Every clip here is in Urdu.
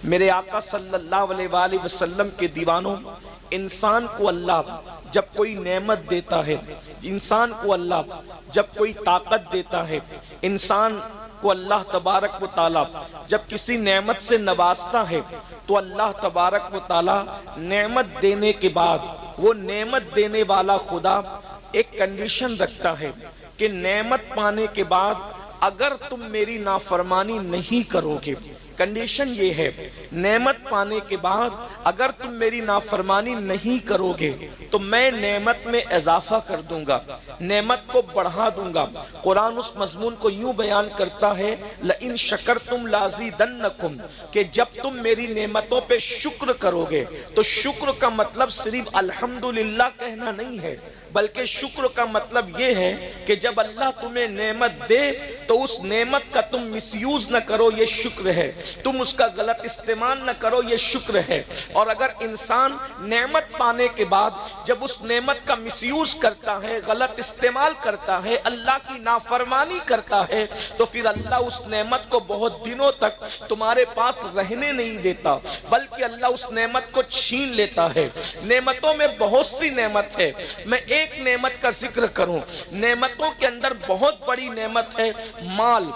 میرے آقا صلی اللہ علیہ وآلہ وسلم کے دیوانوں، انسان کو اللہ جب کوئی نعمت دیتا ہے، انسان کو اللہ جب کوئی طاقت دیتا ہے، انسان کو اللہ تبارک و تعالی جب کسی نعمت سے نوازتا ہے، تو اللہ تبارک و تعالی نعمت دینے کے بعد وہ نعمت دینے والا خدا ایک کنڈیشن رکھتا ہے کہ نعمت پانے کے بعد اگر تم میری نافرمانی نہیں کرو گے، کنڈیشن یہ ہے، نعمت پانے کے بعد اگر تم میری نافرمانی نہیں کرو گے تو میں نعمت میں اضافہ کر دوں گا، نعمت کو بڑھا دوں گا۔ قرآن اس مضمون کو یوں بیان کرتا ہے لَإِن شَكَرْتُمْ لَأَزِيدَنَّكُمْ، کہ جب تم میری نعمتوں پہ شکر کرو گے، تو شکر کا مطلب صرف الحمدللہ کہنا نہیں ہے، بلکہ شکر کا مطلب یہ ہے کہ جب اللہ تمہیں نعمت دے تو اس نعمت کا تم مس یوز نہ کرو، یہ شکر ہے، تم اس کا غلط استعمال نہ کرو، یہ شکر ہے۔ اور اگر انسان نعمت پانے کے بعد جب اس نعمت کا مس یوز کرتا ہے، غلط استعمال کرتا ہے، اللہ کی نافرمانی کرتا ہے، تو پھر اللہ اس نعمت کو بہت دنوں تک تمہارے پاس رہنے نہیں دیتا، بلکہ اللہ اس نعمت کو چھین لیتا ہے۔ نعمتوں میں بہت سی نعمت ہے، میں ایک نعمت کا ذکر کروں، نعمتوں کے اندر بہت بڑی نعمت ہے مال۔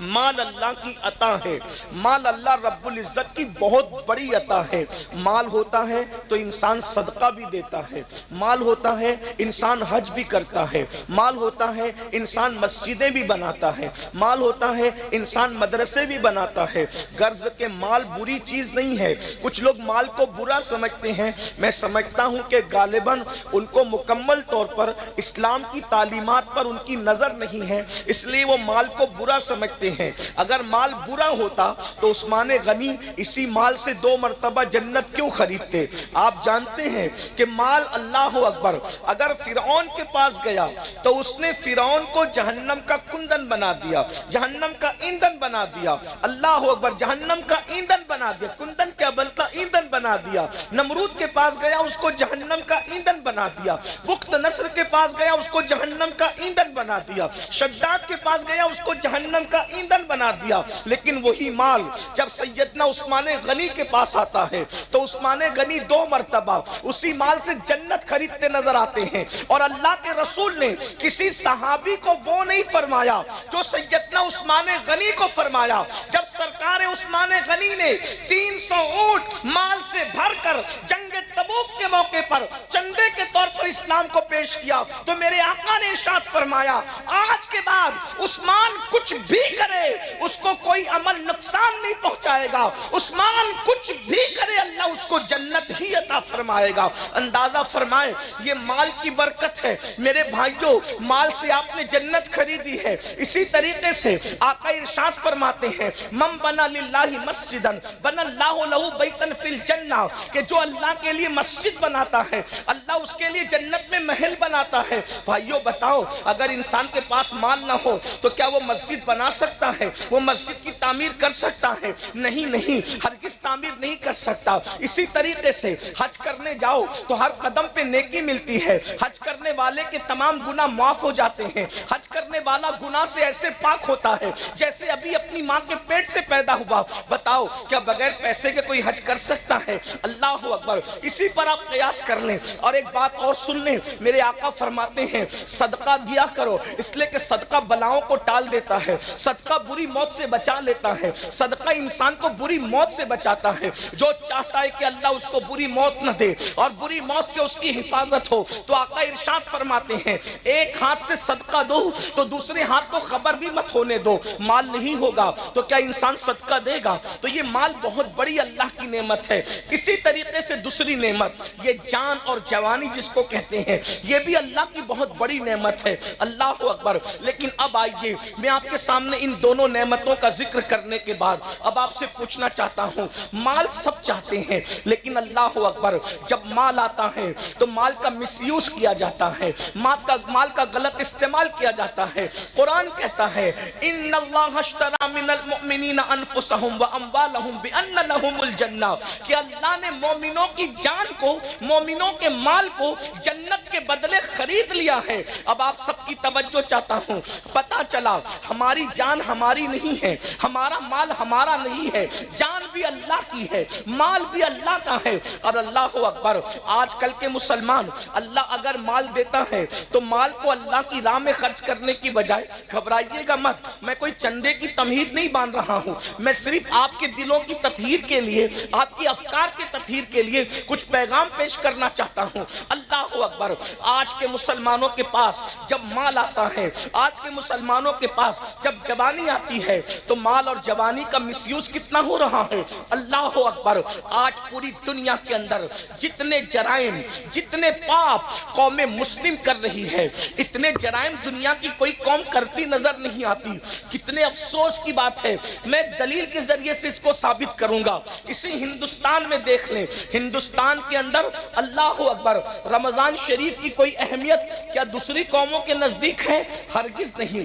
مال اللہ کی عطا ہے، مال اللہ رب العزت کی بہت بڑی عطا ہے۔ مال ہوتا ہے تو انسان صدقہ بھی دیتا ہے، مال ہوتا ہے انسان حج بھی کرتا ہے، مال ہوتا ہے انسان مسجدیں بھی بناتا ہے، مال ہوتا ہے انسان مدرسے بھی بناتا ہے۔ غرض کہ مال بری چیز نہیں ہے۔ کچھ لوگ مال کو برا سمجھتے ہیں، میں سمجھتا ہوں کہ غالباً ان کو مکمل طور پر اسلام کی تعلیمات پر ان کی نظر نہیں ہے، اس لیے وہ مال کو برا سمجھتے ہیں۔ اگر مال برا ہوتا تو عثمان غنی اسی مال سے 2 مرتبہ جنت کیوں خریدتے؟ آپ جانتے ہیں کہ مال، اللہ اکبر، اگر فرعون کے پاس گیا تو اس نے فرعون کو جہنم کا کندن بنا دیا، جہنم کا ایندھن بنا دیا، اللہ اکبر، جہنم کا ایندھن بنا دیا۔ کندن کیا بنتا؟ ایندھن بنا دیا۔ نمرود کے پاس گیا، اس کو جہنم کا ایندھن بنا دیا۔ بخت نصر کے پاس گیا، اس کو جہنم کا ایندھن بنا دیا۔ شداد کے پاس گیا، اس کو جہنم کا ایندھن بنا دیا۔ لیکن وہی مال جب سیدنا عثمان غنی کے پاس آتا ہے تو عثمان غنی 2 مرتبہ اسی مال سے جنت خریدتے نظر آتے ہیں۔ اور اللہ کے رسول نے کسی صحابی کو وہ نہیں فرمایا جو سیدنا عثمان غنی کو فرمایا۔ جب سرکار عثمان غنی نے 300 اونٹ مال سے بھر کر جنگ تبوک کے موقع پر چندے کے طور پر اسلام کو پیش کیا تو میرے آقا نے ارشاد فرمایا آج کے بعد عثمان کچھ بھی کرے اس کو کوئی عمل نقصان نہیں پہنچائے گا، عثمان کچھ بھی کرے اللہ اس کو جنت ہی عطا فرمائے گا۔ اندازہ فرمائے یہ مال کی برکت ہے۔ میرے بھائیوں، مال سے آپ نے جنت خریدی ہے۔ اسی طریقے سے آقا ارشاد فرماتے ہیں من بنا للہ مسجدا بنا اللہ لہ بیتا فی الجنہ، کہ جو اللہ کے لیے مسجد بناتا ہے اللہ اس کے لیے جنت میں محل بناتا ہے۔ بھائیوں بتاؤ، اگر انسان کے پاس مال نہ ہو تو کیا وہ مسجد بنا سکتا ہے؟ وہ مسجد کی تعمیر کر سکتا ہے؟ نہیں، ہرگز تعمیر نہیں کر سکتا۔ اسی طریقے سے حج کرنے جاؤ تو ہر قدم پہ نیکی ملتی ہے، حج کرنے والے کے تمام گناہ معاف ہو جاتے ہیں، حج کرنے والا گناہ سے ایسے پاک ہوتا ہے جیسے ابھی اپنی ماں کے پیٹ سے پیدا ہوا۔ بتاؤ کیا بغیر پیسے کے کوئی حج کر سکتا ہے؟ اللہ اکبر۔ اسی پر آپ قیاس کر لیں۔ اور ایک بات اور سن لیں، میرے آقا فرماتے ہیں صدقہ دیا کرو، اس لیے کہ صدقہ بلاؤں کو ٹال دیتا ہے، صدقہ بری موت سے بچا لیتا ہے، صدقہ انسان کو بری موت سے بچاتا ہے۔ جو چاہتا ہے کہ اللہ اس کو بری موت نہ دے اور بری موت سے اس کی حفاظت ہو تو آقا ارشاد فرماتے ہیں ایک ہاتھ سے صدقہ دو تو دوسرے ہاتھ کو خبر بھی مت ہونے دو۔ مال نہیں ہوگا تو کیا انسان صدقہ دے گا؟ تو یہ مال بہت بڑی اللہ کی نعمت ہے۔ اسی طریقے سے دوسری نعمت یہ جان اور جوانی جس کو کہتے ہیں، یہ بھی اللہ کی بہت بڑی نعمت ہے۔ اللہ اکبر۔ لیکن اب آئیے میں آپ کے سامنے ان دونوں نعمتوں کا ذکر کرنے کے بعد اب آپ سے پوچھنا چاہتا ہوں، مال سب چاہتے ہیں لیکن اللہ اکبر جب مال آتا ہے تو مال کا مس یوز کیا جاتا ہے، مال کا غلط استعمال کیا جاتا ہے۔ قرآن کہتا ہے ان اللہ اشتری من المؤمنین انفسهم واموالهم بان لهم الجنہ، کہ اللہ نے مومنوں کی جان جان کو، مومنوں کے مال کو جنت کے بدلے خرید لیا ہے۔ اب آپ سب کی توجہ چاہتا ہوں، پتا چلا ہماری جان ہماری نہیں ہے، ہمارا مال ہمارا نہیں ہے، جان بھی اللہ کی ہے، مال بھی اللہ کا ہے۔ اور اللہ اکبر، آج کل کے مسلمان، اللہ اگر مال دیتا ہے تو مال کو اللہ کی راہ میں خرچ کرنے کی بجائے، گھبرائیے گا مت، میں کوئی چندے کی تمہید نہیں باندھ رہا ہوں، میں صرف آپ کے دلوں کی تطہیر کے لیے، آپ کی افکار کے تطہیر کے لیے کچھ پیغام پیش کرنا چاہتا ہوں۔ اللہ اکبر، آج کے مسلمانوں کے پاس جب مال آتا ہے، آج کے مسلمانوں کے پاس جب جوانی آتی ہے تو مال اور جوانی کا مس یوز کتنا ہو رہا ہے۔ اللہ اکبر، آج پوری دنیا کے اندر جتنے جرائم، جتنے پاپ قوم مسلم کر رہی ہے، اتنے جرائم دنیا کی کوئی قوم کرتی نظر نہیں آتی۔ کتنے افسوس کی بات ہے، میں دلیل کے ذریعے سے اس کو ثابت کروں گا۔ اسی ہندوستان میں دیکھ لیں، ہندوستان کے اندر اللہ اکبر، رمضان شریف کی کوئی اہمیت کیا دوسری قوموں کے نزدیک ہے؟ ہرگز نہیں۔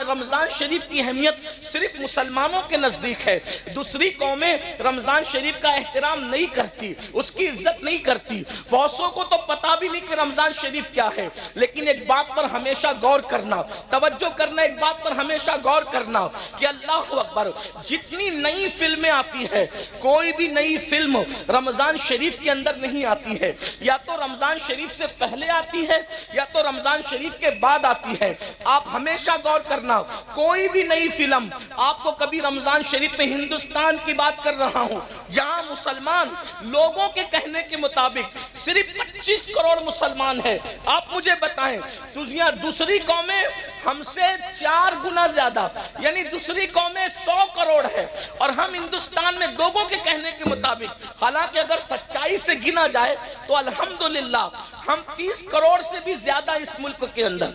رمضان شریف کی اہمیت صرف مسلمانوں کے نزدیک ہے، دوسری قومیں رمضان شریف کا احترام نہیں کرتی، اس کی عزت نہیں کرتی۔ بہتوں کو تو پتا بھی نہیں کہ رمضان شریف کیا ہے، لیکن ایک بات پر ہمیشہ غور کرنا، توجہ کرنا، ایک بات پر ہمیشہ غور کرنا کہ اللہ اکبر، جتنی نئی فلمیں آتی ہے، کوئی بھی نئی فلم رمضان شریف کے اندر نہیں آتی ہے، یا تو رمضان شریف سے پہلے آتی ہے یا تو رمضان شریف کے بعد آتی ہے۔ آپ ہمیشہ غور کرنا، کوئی بھی نئی فلم آپ کو کبھی رمضان شریف میں، ہندوستان کی بات کر رہا ہوں جہاں مسلمان لوگوں کے کہنے کے مطابق صرف 25 کروڑ مسلمان ہیں، آپ مجھے بتائیں دنیا دوسری قومیں ہم سے 4 گنا زیادہ، یعنی دوسری قومیں 100 کروڑ ہے اور ہم ہندوستان میں لوگوں کے کہنے کے مطابق، حالانکہ اگر سچائی سے گنا جائے تو الحمدللہ ہم 30 کروڑ سے بھی زیادہ اس ملک کے اندر،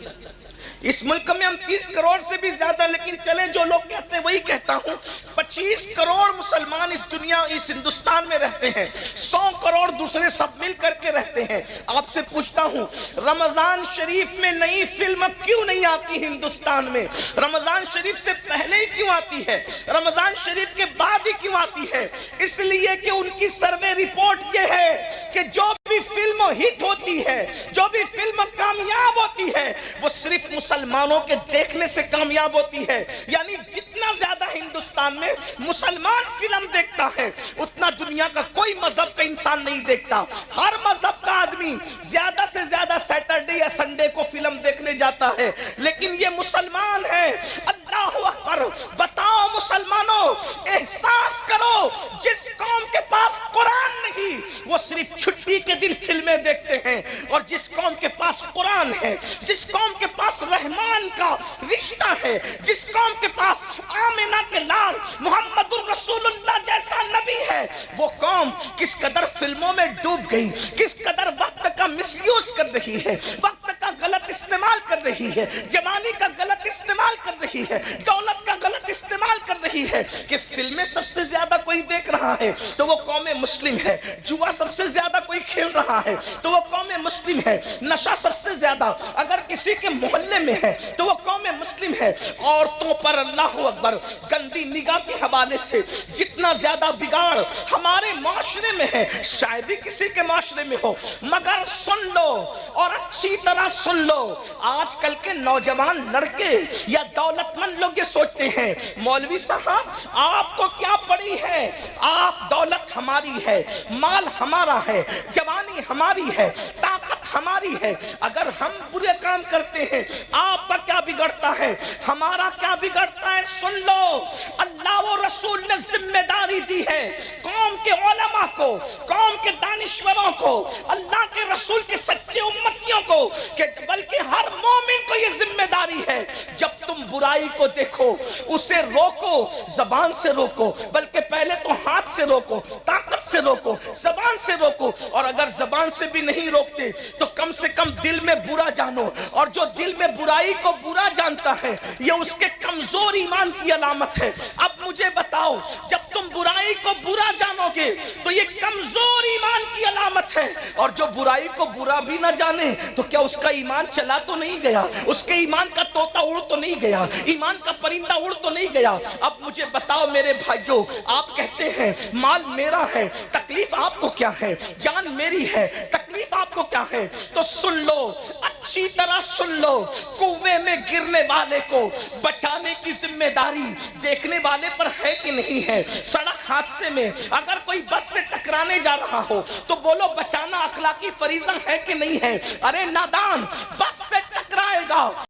اس ملک میں ہم 30 کروڑ سے بھی زیادہ، لیکن چلے جو لوگ کہتے ہیں وہی کہتا ہوں، 25 کروڑ مسلمان اس دنیا، اس ہندوستان میں رہتے ہیں، 100 کروڑ دوسرے سب مل کر کے رہتے ہیں۔ آپ سے پوچھتا ہوں، رمضان شریف میں نئی فلم کیوں نہیں آتی ہندوستان میں؟ رمضان شریف سے پہلے ہی کیوں آتی ہے؟ رمضان شریف کے بعد ہی کیوں آتی ہے؟ اس لیے کہ ان کی سروے رپورٹ یہ ہے کہ جو بھی فلم ہٹ ہوتی ہے، جو بھی فلم کامیاب ہوتی ہے، وہ صرف مسلمانوں کے دیکھنے سے کامیاب ہوتی ہے۔ یعنی جتنا زیادہ ہندوستان میں مسلمان فلم دیکھتا ہے، اتنا دنیا کا کوئی مذہب کا انسان نہیں دیکھتا۔ ہر مذہب کا آدمی زیادہ سے زیادہ سیٹرڈے یا سنڈے کو فلم دیکھنے جاتا ہے، لیکن یہ مسلمان ہے۔ اللہ اکبر، بتاؤ مسلمانوں، احساس کرو، جس قوم کے پاس قرآن نہیں وہ صرف چھٹی کے دن فلمیں دیکھتے ہیں، اور جس قوم کے پاس قرآن ہے، جس قوم کے پاس رحمان کا رشتہ ہے، جس قوم کے پاس آمنہ کے لال محمد الرسول اللہ جیسا نبی ہے، وہ قوم کس قدر فلموں میں ڈوب گئی، کس قدر وقت کا مس یوز کر رہی ہے، وقت کا غلط استعمال کر رہی ہے، جوانی کا غلط استعمال کر رہی ہے، دولت کا غلط استعمال کر رہی ہے، کہ فلمیں سب سے زیادہ کوئی دیکھ رہا ہے تو وہ قوم مسلم ہے، جوا سب سے زیادہ کوئی کھیل رہا ہے تو وہ قوم مسلم ہے، نشہ سب سے زیادہ اگر کسی کے محلے میں ہے تو وہ قوم مسلم ہے۔ عورتوں پر اللہ اکبر گندی نگاہ کے حوالے سے جتنا زیادہ بگاڑ ہمارے معاشرے میں ہے، شاید ہی کسی کے معاشرے میں ہو، مگر سن لو اور اچھی طرح سن لو، آج کل کے نوجوان لڑکے یا دولت مند لوگ یہ سوچتے ہیں مولوی صاحب آپ کو کیا پڑی ہے، آپ دولت ہماری ہے، مال ہمارا ہے، جوانی ہماری ہے، طاقت ہماری ہے، اگر ہم برے کام کرتے ہیں آپ کا کیا بگڑتا ہے، ہمارا کیا بگڑتا ہے؟ سن لو، اللہ و رسول نے ذمہ داری دی ہے قوم کے علماء کو، قوم کے دانشوروں کو، اللہ کے رسول کے سچے امتیوں کو، کہ بلکہ ہر مومن کو یہ ذمہ داری ہے، جب تم برائی کو دیکھو اسے روکو، زبان سے روکو، بلکہ پہلے تو ہاتھ سے روکو، طاقت سے روکو، زبان سے روکو، اور اگر زبان سے بھی نہیں روکتے تو کم سے کم دل میں برا جانو، اور جو دل میں برائی کو برا جانتا ہے یہ اس کے کمزور ایمان کی علامت ہے۔ اب مجھے بتاؤ، جب تم برائی کو برا جانو گے تو یہ کمزور ایمان کی علامت علامت ہے، اور جو برائی کو برا بھی نہ جانے تو کیا اس کا ایمان چلا تو نہیں گیا؟ اس کے ایمان کا طوطا اڑ تو نہیں گیا؟ ایمان کا پرندہ اڑ تو نہیں گیا؟ اب مجھے بتاؤ میرے بھائیوں، آپ کہتے ہیں مال میرا ہے، تکلیف آپ کو کیا ہے؟ جان میری ہے، تکلیف آپ کو کیا ہے؟ تو سن لو، اچھی طرح سن لو، کنویں میں گرنے والے کو بچانے کی ذمہ داری دیکھنے والے پر ہے کہ نہیں ہے؟ سڑک حادثے میں اگر کوئی بس سے ٹکرانے جا رہا ہو تو بولو بچانا اخلاقی فریضہ ہے کہ نہیں ہے؟ ارے نادان، بس سے ٹکرائے گا